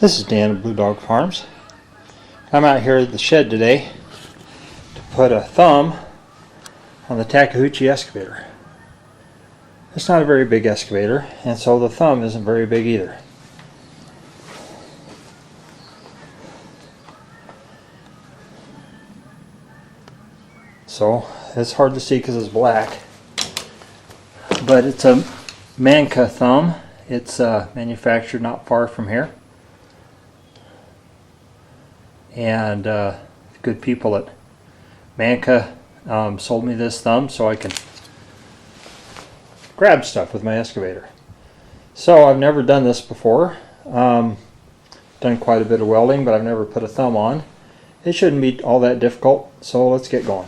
This is Dan of Blue Dog Farms. I'm out here at the shed today to put a thumb on the Takeuchi excavator. It's not a very big excavator, and so the thumb isn't very big either. So it's hard to see because it's black, but it's a Manka thumb. It's manufactured not far from here, and good people at Manka sold me this thumb so I can grab stuff with my excavator. So I've never done this before. Done quite a bit of welding, but I've never put a thumb on. It shouldn't be all that difficult, so let's get going.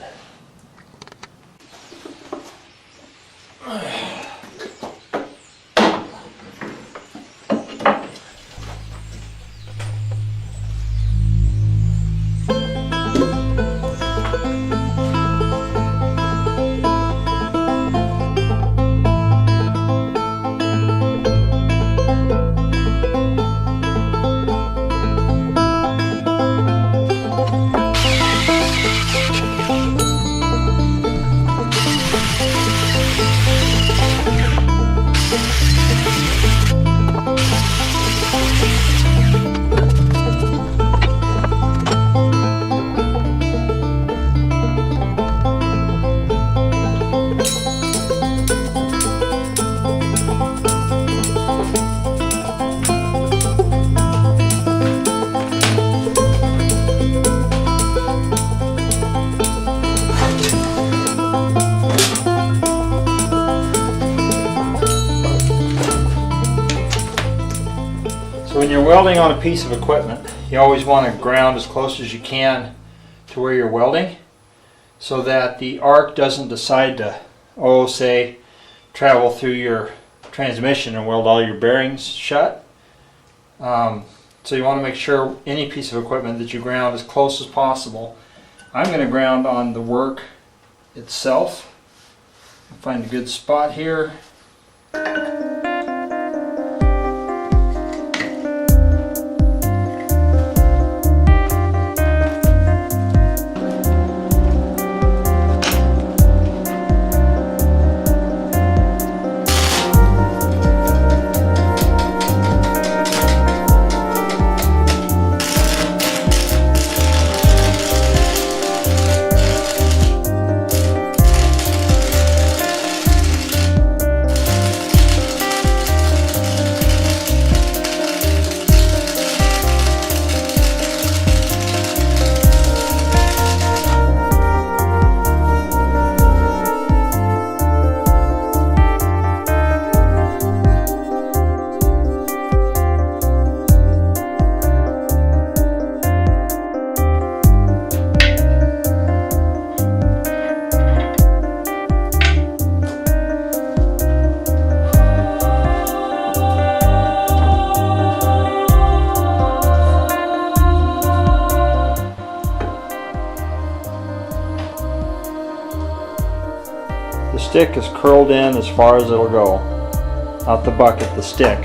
When you're welding on a piece of equipment, you always want to ground as close as you can to where you're welding so that the arc doesn't decide to, say, travel through your transmission and weld all your bearings shut. So you want to make sure any piece of equipment that you ground as close as possible. I'm going to ground on the work itself. Find a good spot here. The stick is curled in as far as it'll go. Not the bucket, the stick.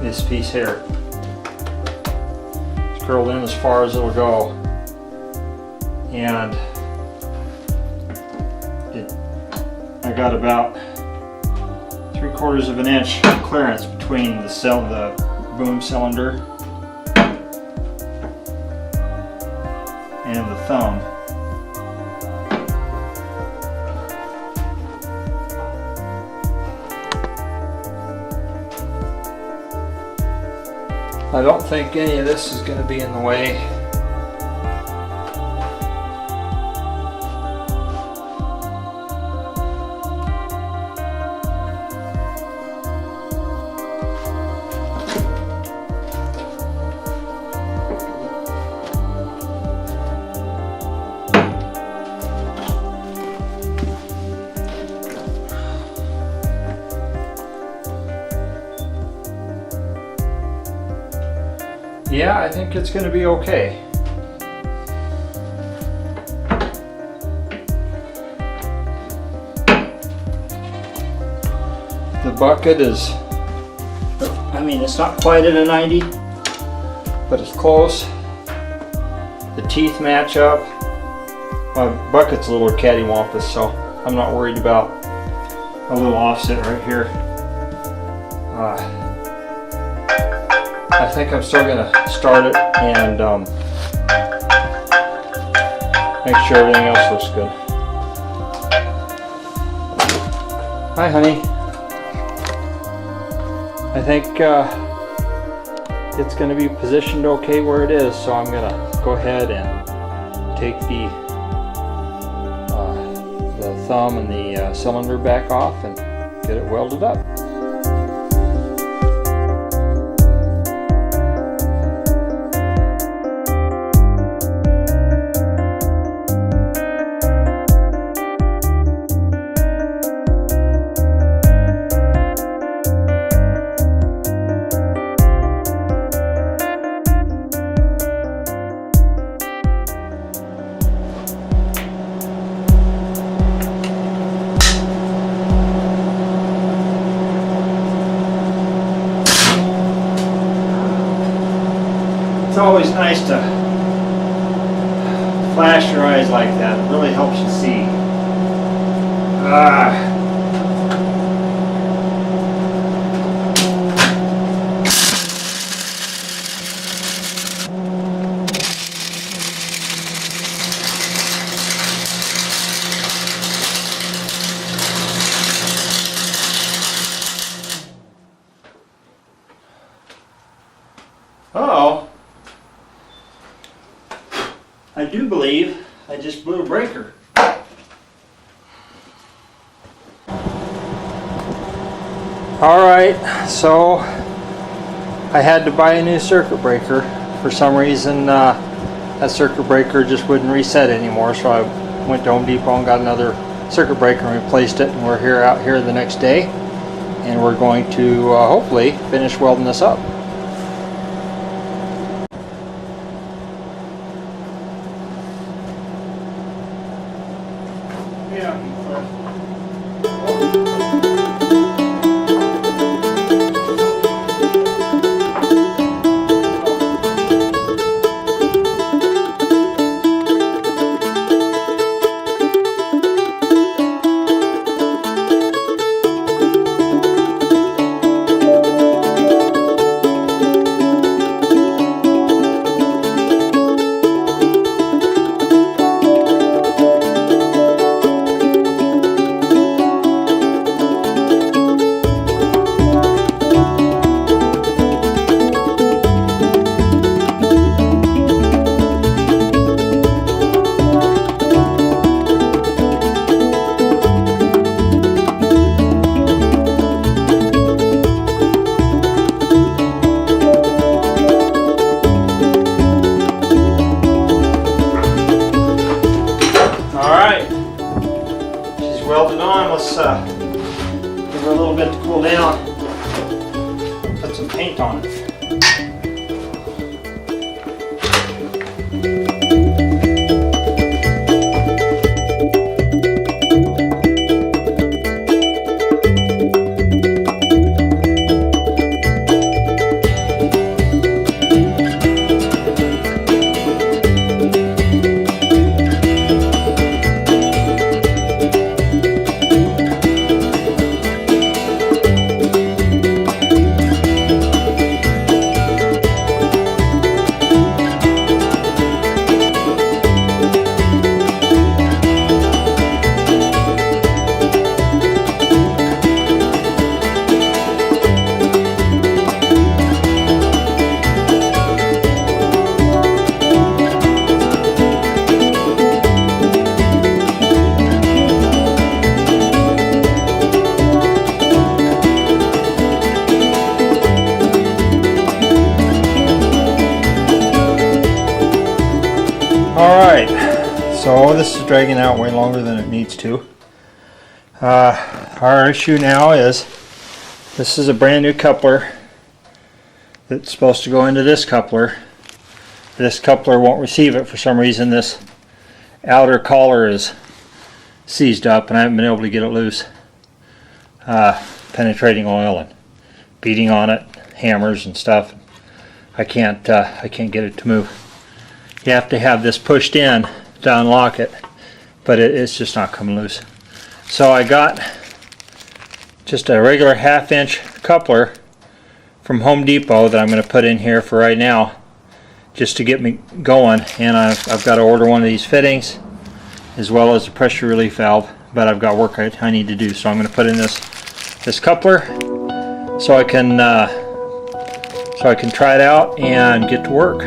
This piece here. It's curled in as far as it'll go. And I got about 3/4 of an inch clearance between the boom cylinder and the thumb. I don't think any of this is going to be in the way. Yeah, I think it's going to be okay. The bucket is, I I mean, it's not quite at a 90, but it's close. The teeth match up. My bucket's a little cattywampus, so I'm not worried about a little offset right here. I think I'm still going to start it and make sure everything else looks good. Hi, honey. I think it's going to be positioned okay where it is, so I'm going to go ahead and take the thumb and the cylinder back off and get it welded up. It's always nice to flash your eyes like that. It really helps you see. Uh-oh. I do believe I just blew a breaker. Alright, so I had to buy a new circuit breaker. For some reason that circuit breaker just wouldn't reset anymore, so I went to Home Depot and got another circuit breaker and replaced it, and we're out here the next day, and we're going to hopefully finish welding this up. Welded on. Let's give her a little bit to cool down. Put some paint on it. Alright, so this is dragging out way longer than it needs to. Our issue now is this is a brand new coupler that's supposed to go into this coupler. This coupler won't receive it for some reason. This outer collar is seized up and I haven't been able to get it loose. Penetrating oil and beating on it, hammers and stuff. I can't get it to move. You have to have this pushed in to unlock it, but it's just not coming loose. So I got just a regular 1/2 inch coupler from Home Depot that I'm going to put in here for right now, just to get me going. And I've got to order one of these fittings, as well as a pressure relief valve. But I've got work I need to do, so I'm going to put in this coupler so I can try it out and get to work.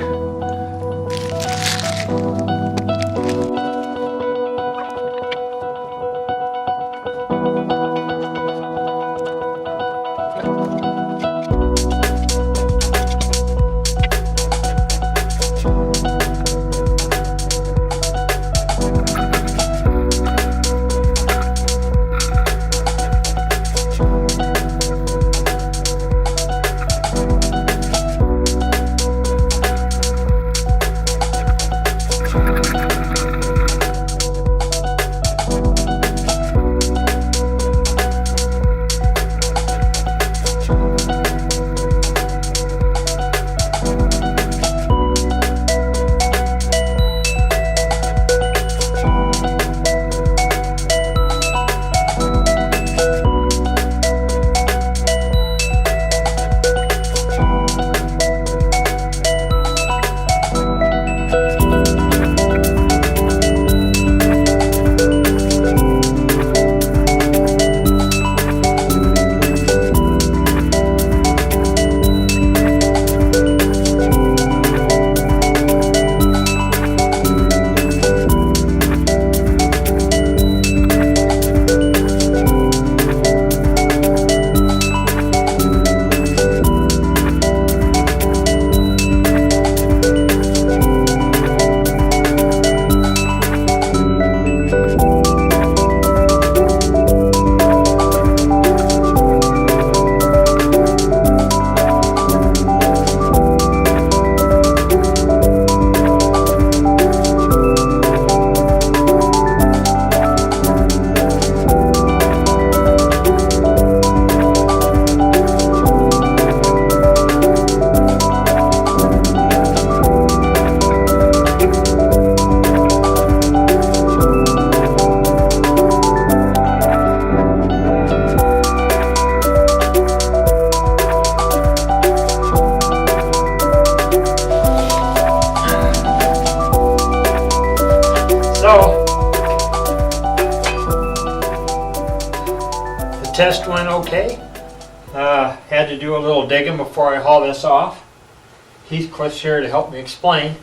Test went okay. Had to do a little digging before I haul this off. Heathcliff's here to help me explain.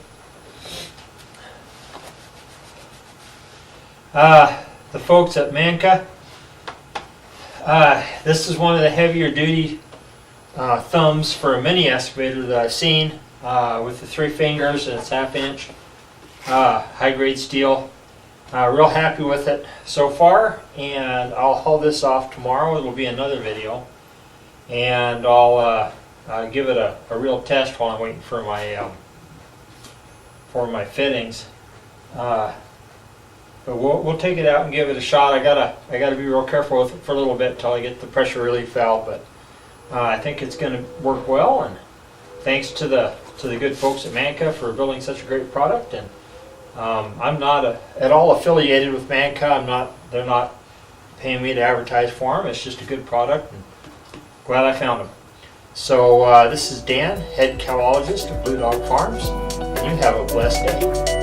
The folks at Manka, this is one of the heavier duty thumbs for a mini excavator that I've seen, with the 3 fingers, and it's 1/2 inch, high grade steel. Real happy with it so far, and I'll haul this off tomorrow. It'll be another video, and I'll give it a real test while I'm waiting for my fittings. But we'll take it out and give it a shot. I gotta be real careful with it for a little bit until I get the pressure relief valve. But I think it's going to work well, and thanks to the good folks at Manka for building such a great product. And I'm not at all affiliated with Manka. They're not paying me to advertise for them. It's just a good product, and glad I found them. So this is Dan, head cow-ologist at Blue Dog Farms. You have a blessed day.